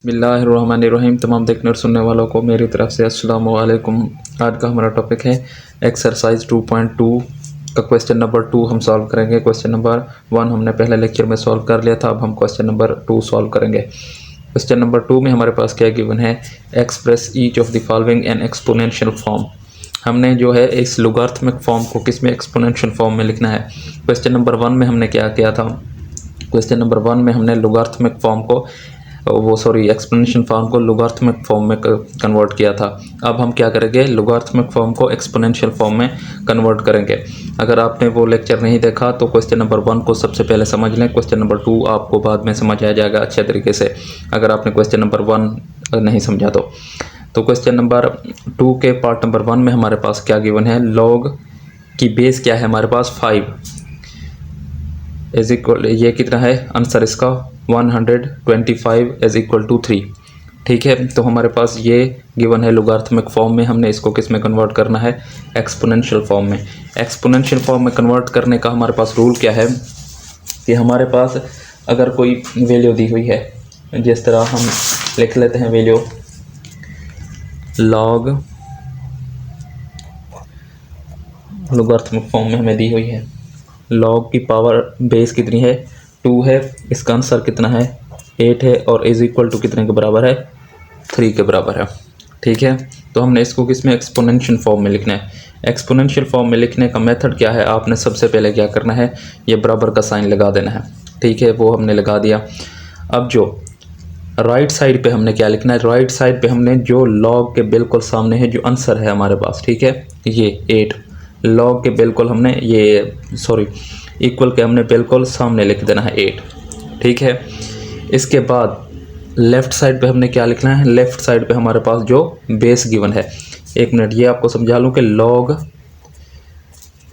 बिस्मिल्लाहिर्रहमानिर्रहीम। तमाम देखने और सुनने वालों को मेरी तरफ से अस्सलामु अलैकुम। आज का हमारा टॉपिक है एक्सरसाइज 2.2 का क्वेश्चन नंबर 2 हम सॉल्व करेंगे। क्वेश्चन नंबर 1 हमने पहले लेक्चर में सॉल्व कर लिया था, अब हम क्वेश्चन नंबर 2 सॉल्व करेंगे। क्वेश्चन नंबर 2 में हमारे पास क्या गिवन है, express each of the following N exponential form. हमने जो है इस लोगारिथमिक फॉर्म को किस में, एक्सपोनेंशियल फॉर्म में लिखना है। क्वेश्चन नंबर 1 में हमने क्या किया था, क्वेश्चन नंबर 1 में हमने लोगारिथमिक फॉर्म को एक्सपोनेंशियल फॉर्म को लोगारिथमिक फॉर्म में कन्वर्ट किया था। अब हम क्या करेंगे, लोगारिथमिक फॉर्म को एक्सपोनेंशियल फॉर्म में कन्वर्ट करेंगे। अगर आपने वो लेक्चर नहीं देखा तो क्वेश्चन नंबर 1 को सबसे पहले समझ लें, क्वेश्चन नंबर 2 आपको बाद में समझ आ जाएगा अच्छे तरीके से, अगर आपने क्वेश्चन नंबर 1 नहीं समझा तो क्वेश्चन नंबर 2 के पार्ट नंबर 1 में हमारे पास क्या गिवन है, लॉग की बेस क्या है हमारे पास 5 इज इक्वल, ये कितना है आंसर इसका 125 इज इक्वल टू 3। ठीक है, तो हमारे पास ये गिवन है लोगारिथमिक फॉर्म में, हमने इसको किस में कन्वर्ट करना है, एक्सपोनेंशियल फॉर्म में। एक्सपोनेंशियल फॉर्म में कन्वर्ट करने का हमारे पास रूल क्या है कि हमारे पास अगर कोई वैल्यू दी हुई है, जिस तरह हम लिख लेते हैं वैल्यू लॉग, लोगारिथमिक फॉर्म में हमें दी हुई है लॉग की पावर बेस कितनी है 2 है, इसका आंसर कितना है 8 है, और इज इक्वल टू कितने के बराबर है 3 के बराबर है। ठीक है, तो हमने इसको किसमें, एक्सपोनेंशियल फॉर्म में लिखना है। एक्सपोनेंशियल फॉर्म में लिखने का मेथड क्या है, आपने सबसे पहले क्या करना है, ये बराबर का साइन लगा देना है। ठीक है, वो हमने लगा दिया। अब जो राइट साइड पे हमने क्या लिखना है, राइट साइड पे हमने जो लॉग के बिल्कुल सामने है जो आंसर है हमारे पास, ठीक है, ये 8 लॉग के बिल्कुल हमने इक्वल के हमने बिल्कुल सामने लिख देना है 8। ठीक है, इसके बाद लेफ़्ट साइड पे हमने क्या लिखना है, लेफ़्ट साइड पे हमारे पास जो बेस गिवन है, एक मिनट ये आपको समझा लूँ कि लॉग,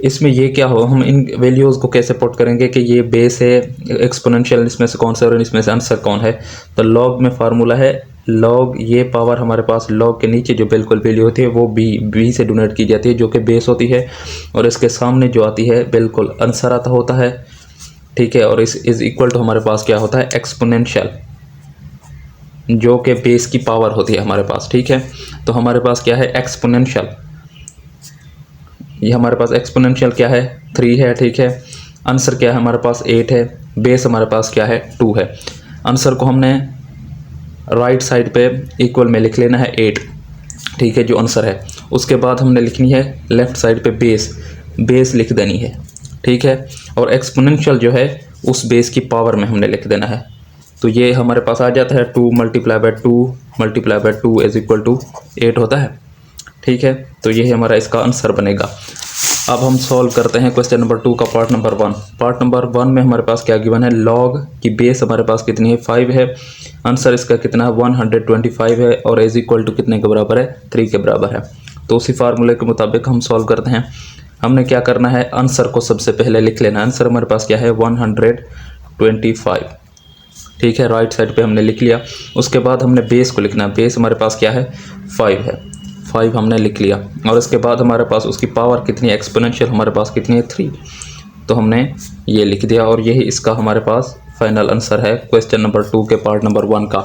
इसमें ये क्या हो, हम इन वैल्यूज़ को कैसे पुट करेंगे कि ये बेस है, एक्सपोनेंशियल इसमें से कौन सा और इसमें से आंसर कौन है। तो लॉग में फार्मूला है लॉग, ये पावर हमारे पास लॉग के नीचे जो बिल्कुल वैल्यू होती है वो बी से डोनेट की जाती है जो कि बेस होती है, और इसके सामने जो आती है बिल्कुल आंसर आता होता है। ठीक है, और इस इज इक्वल टू हमारे पास क्या होता है, एक्सपोनेंशियल, जो कि बेस की पावर होती है हमारे पास। ठीक है, तो हमारे पास क्या है एक्सपोनेंशियल, ये हमारे पास एक्सपोनेंशियल क्या है 3 है। ठीक है, आंसर क्या है हमारे पास 8 है, बेस हमारे पास क्या है 2 है। आंसर को हमने राइट साइड पे इक्वल में लिख लेना है 8। ठीक है, जो आंसर है, उसके बाद हमने लिखनी है लेफ़्ट साइड पे बेस लिख देनी है। ठीक है, और एक्सपोनेंशियल जो है उस बेस की पावर में हमने लिख देना है। तो ये हमारे पास आ जाता है 2 multiply by 2 is equal to 8 होता है। ठीक है, तो यही हमारा इसका आंसर बनेगा। अब हम सॉल्व करते हैं क्वेश्चन नंबर 2 का पार्ट नंबर 1। पार्ट नंबर 1 में हमारे पास क्या गिवन है, लॉग की बेस हमारे पास कितनी है 5 है, आंसर इसका कितना है 125 है, और इज इक्वल टू कितने के बराबर है 3 के बराबर है। तो उसी फार्मूले के मुताबिक हम सॉल्व करते हैं। हमने क्या करना है, आंसर को सबसे पहले लिख लेना। आंसर हमारे पास क्या है 125। ठीक है, राइट साइड पे हमने लिख लिया। उसके बाद हमने बेस को लिखना है, बेस हमारे पास क्या है 5 है, 5 हमने लिख लिया, और इसके बाद हमारे पास उसकी पावर कितनी है, एक्सपोनेंशियल हमारे पास कितनी है 3, तो हमने ये लिख दिया, और यही इसका हमारे पास फाइनल आंसर है क्वेश्चन नंबर 2 के पार्ट नंबर 1 का।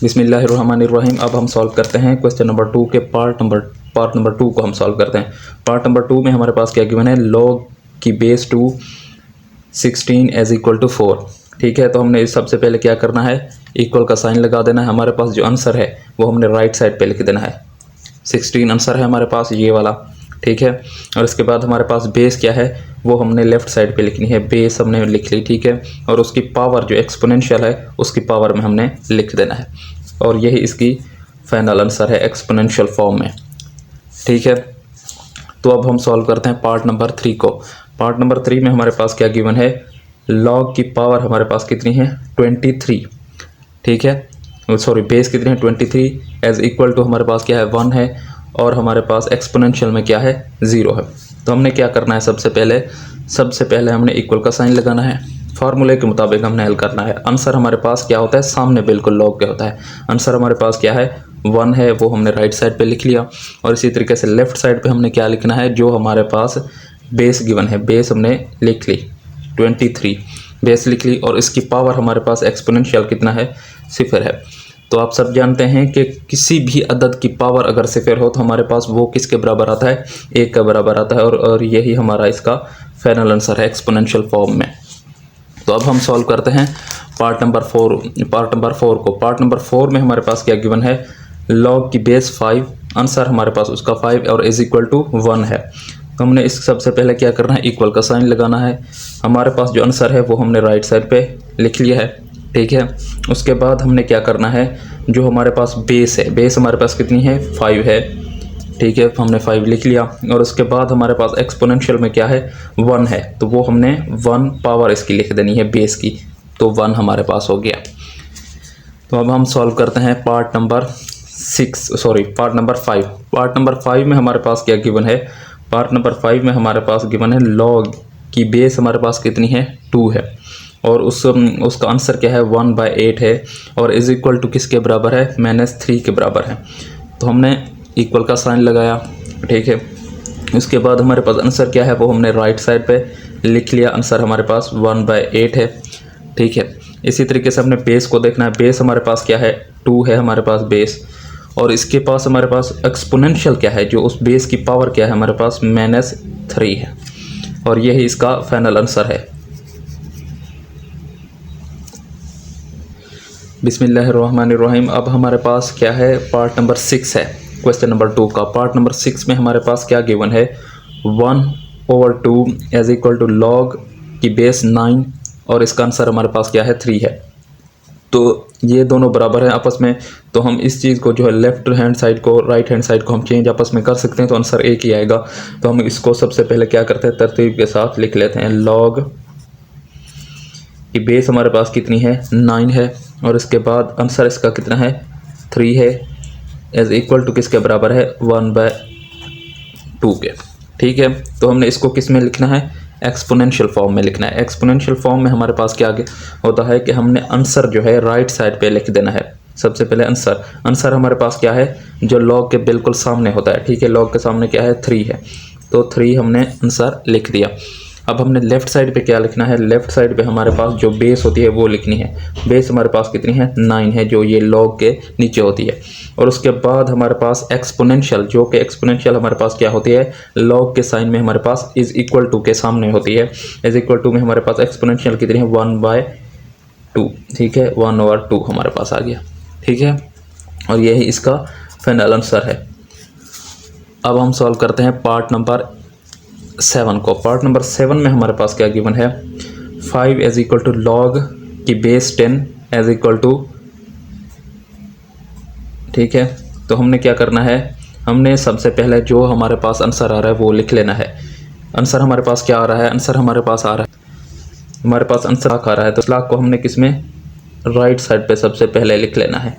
बिस्मिल्लाहिर्रहमानिर्रहीम। अब हम सॉल्व करते हैं क्वेश्चन नंबर 2 के पार्ट नंबर 2 को हम सॉल्व करते हैं। पार्ट नंबर 2 में हमारे पास क्या गिवन है, लॉग की बेस 2 16 इज इक्वल टू 4। ठीक है, तो हमने सबसे पहले क्या करना है, इक्वल का साइन लगा देना है। हमारे पास जो आंसर है वो हमने राइट साइड पे लिख देना है, 16 आंसर है हमारे पास ये वाला। ठीक है, और इसके बाद हमारे पास बेस क्या है वो हमने लेफ़्ट साइड पे लिखनी है, बेस हमने लिख ली। ठीक है, और उसकी पावर जो एक्सपोनेंशियल है उसकी पावर में हमने लिख देना है, और यही इसकी फाइनल आंसर है एक्सपोनेंशियल फॉर्म में। ठीक है, तो अब हम सॉल्व करते हैं पार्ट नंबर 3 को। पार्ट नंबर 3 में हमारे पास क्या गिवन है, लॉग की पावर हमारे पास कितनी है 23। ठीक है, बेस कितनी है 23 एज इक्वल टू हमारे पास क्या है 1 है, और हमारे पास एक्सपोनेंशियल में क्या है 0 है। तो हमने क्या करना है, सबसे पहले हमने इक्वल का साइन लगाना है, फार्मूले के मुताबिक हमने हल करना है। आंसर हमारे पास क्या होता है, सामने बिल्कुल लॉग के होता है। आंसर हमारे पास क्या है 1 है, वो हमने राइट साइड पे लिख लिया, और इसी तरीके से लेफ़्ट साइड पे हमने क्या लिखना है, जो हमारे पास बेस गिवन है, बेस हमने लिख ली 23, बेस लिख ली, और इसकी पावर हमारे पास एक्सपोनेंशियल कितना है, 0 है। तो आप सब जानते हैं कि किसी भी अदद की पावर अगर 0 हो तो हमारे पास वो किसके बराबर आता है, 1 के बराबर आता है, और यही हमारा इसका फाइनल आंसर है एक्सपोनेंशियल फॉर्म में। तो अब हम सॉल्व करते हैं पार्ट नंबर 4 को। पार्ट नंबर 4 में हमारे पास क्या गिवन है, log की बेस 5, आंसर हमारे पास उसका 5 और इज इक्वल टू 1 है। तो हमने इस सबसे पहले क्या करना है, इक्वल का साइन लगाना है। हमारे पास जो आंसर है वो हमने राइट साइड पे लिख लिया है, ठीक है। उसके बाद हमने क्या करना है, जो हमारे पास बेस है, बेस हमारे पास कितनी है, 5 है, ठीक है। हमने 5 लिख लिया, और उसके बाद हमारे पास एक्सपोनेंशियल में क्या है, 1 है, तो वो हमने 1 पावर इसकी लिख देनी है बेस की, तो 1 हमारे पास हो गया। तो अब हम सॉल्व करते हैं पार्ट नंबर 5। पार्ट नंबर 5 में हमारे पास क्या गिवन है, पार्ट नंबर 5 में हमारे पास गिवन है log की बेस हमारे पास कितनी है, 2 है, और उसका आंसर क्या है, 1/8 है, और इज इक्वल टू किसके बराबर है, -3 के बराबर है। तो हमने इक्वल का साइन लगाया, ठीक है। उसके बाद हमारे पास आंसर क्या है, वो हमने राइट साइड पे लिख लिया, आंसर हमारे पास 1/8 है, ठीक है। इसी तरीके से हमने बेस को देखना है, बेस हमारे पास क्या है, 2 है हमारे पास बेस, और इसके पास हमारे पास एक्सपोनेंशियल क्या है, जो उस बेस की पावर क्या है हमारे पास, -3 है, और यही इसका फाइनल आंसर है। बिस्मिल्लाहिर्रहमानिर्रहीम। अब हमारे पास क्या है, पार्ट नंबर 6 है, क्वेश्चन नंबर 2 का। पार्ट नंबर 6 में हमारे पास क्या गिवन है, 1/2 इज इक्वल टू log की बेस 9, और इसका आंसर हमारे पास क्या है, 3 है। तो ये दोनों बराबर हैं आपस में, तो हम इस चीज़ को जो है लेफ्ट हैंड साइड को राइट हैंड साइड को हम चेंज आपस में कर सकते हैं, तो आंसर एक ही आएगा। तो हम इसको सबसे पहले क्या करते हैं, तरतीब के साथ लिख लेते हैं, log की बेस हमारे पास कितनी है, 9 है, और इसके बाद आंसर इसका कितना है, 3 है, इज इक्वल टू किसके बराबर है, 1/2 के, ठीक है। तो हमने इसको किस में लिखना है, एक्सपोनेंशियल फॉर्म में लिखना है। एक्सपोनेंशियल फॉर्म में हमारे पास क्या होता है कि हमने आंसर जो है राइट साइड पे लिख देना है। सबसे पहले आंसर हमारे पास क्या है, जो log के बिल्कुल सामने होता है, ठीक है। log के सामने क्या है, 3 है, तो 3 हमने आंसर लिख दिया। अब हमने लेफ़्ट साइड पे क्या लिखना है, लेफ़्ट साइड पे हमारे पास जो बेस होती है वो लिखनी है। बेस हमारे पास कितनी है, 9 है, जो ये log के नीचे होती है। और उसके बाद हमारे पास एक्सपोनेंशियल, जो कि एक्सपोनेंशियल हमारे पास क्या होती है, log के साइन में हमारे पास इज इक्वल टू के सामने होती है। इज इक्वल टू में हमारे पास एक्सपोनेंशियल कितनी है, 1/2, ठीक है, 1/2 हमारे पास आ गया, ठीक है। और यही इसका फाइनल आंसर है। अब हम सॉल्व करते हैं पार्ट नंबर 7 को। पार्ट नंबर 7 में हमारे पास क्या गिवन है, 5 इज इक्वल टू log की बेस 10 इज इक्वल टू, ठीक है। तो हमने क्या करना है, हमने सबसे पहले जो हमारे पास आंसर आ रहा है वो लिख लेना है। आंसर हमारे पास क्या आ रहा है, आंसर हमारे पास आ रहा है, हमारे पास आंसर आ रहा है, तो इस लाख को हमने किस में, राइट साइड पे सबसे पहले लिख लेना है,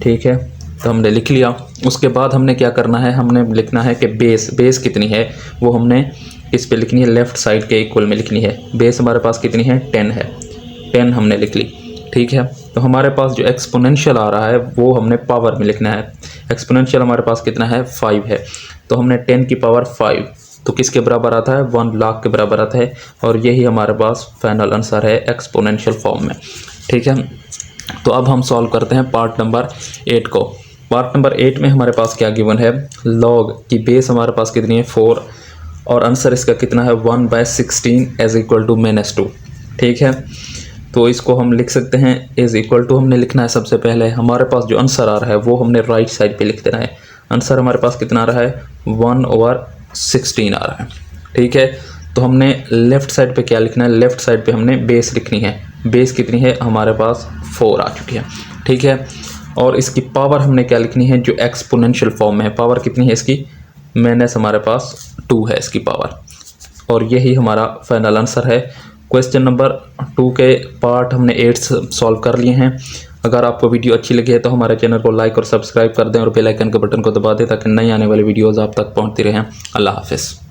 ठीक है। तो हमने लिख लिया। उसके बाद हमने क्या करना है, हमने लिखना है कि बेस कितनी है, वो हमने इस पे लिखनी है, लेफ़्ट साइड के इक्वल में लिखनी है। बेस हमारे पास कितनी है, 10 है, 10 हमने लिख ली, ठीक है। तो हमारे पास जो एक्सपोनेंशियल आ रहा है वो हमने पावर में लिखना है। एक्सपोनेंशियल हमारे पास कितना है, 5 है, तो हमने 10 की पावर 5, तो किसके बराबर आता है, 1 लाख के बराबर आता है, और यही हमारे पास फाइनल आंसर है एक्सपोनेंशियल फॉर्म में, ठीक है। तो अब हम सॉल्व करते हैं पार्ट नंबर 8 को। पार्ट नंबर 8 में हमारे पास क्या गिवन है, log की बेस हमारे पास कितनी है, 4, और आंसर इसका कितना है, 1/16 इज इक्वल टू -2, ठीक है। तो इसको हम लिख सकते हैं, इज इक्वल टू हमने लिखना है सबसे पहले, हमारे पास जो आंसर आ रहा है वो हमने राइट साइड पे लिख देना है। आंसर हमारे पास कितना आ रहा है, 1/16 आ रहा है, ठीक है। तो हमने लेफ़्ट साइड पे क्या लिखना है, लेफ़्ट साइड पे हमने बेस लिखनी है। बेस कितनी है, हमारे पास 4 आ चुकी है, ठीक है। और इसकी पावर हमने क्या लिखनी है, जो एक्सपोनेंशियल फॉर्म में है, पावर कितनी है इसकी, माइनस हमारे पास 2 है इसकी पावर, और यही हमारा फाइनल आंसर है। क्वेश्चन नंबर 2 के पार्ट हमने 8 सॉल्व कर लिए हैं। अगर आपको वीडियो अच्छी लगी है तो हमारे चैनल को लाइक और सब्सक्राइब कर दें, और बेल आइकन के बटन को दबा दें ताकि नई आने वाली वीडियोज़ आप तक पहुँचती रहें। अल्लाह हाफिज़।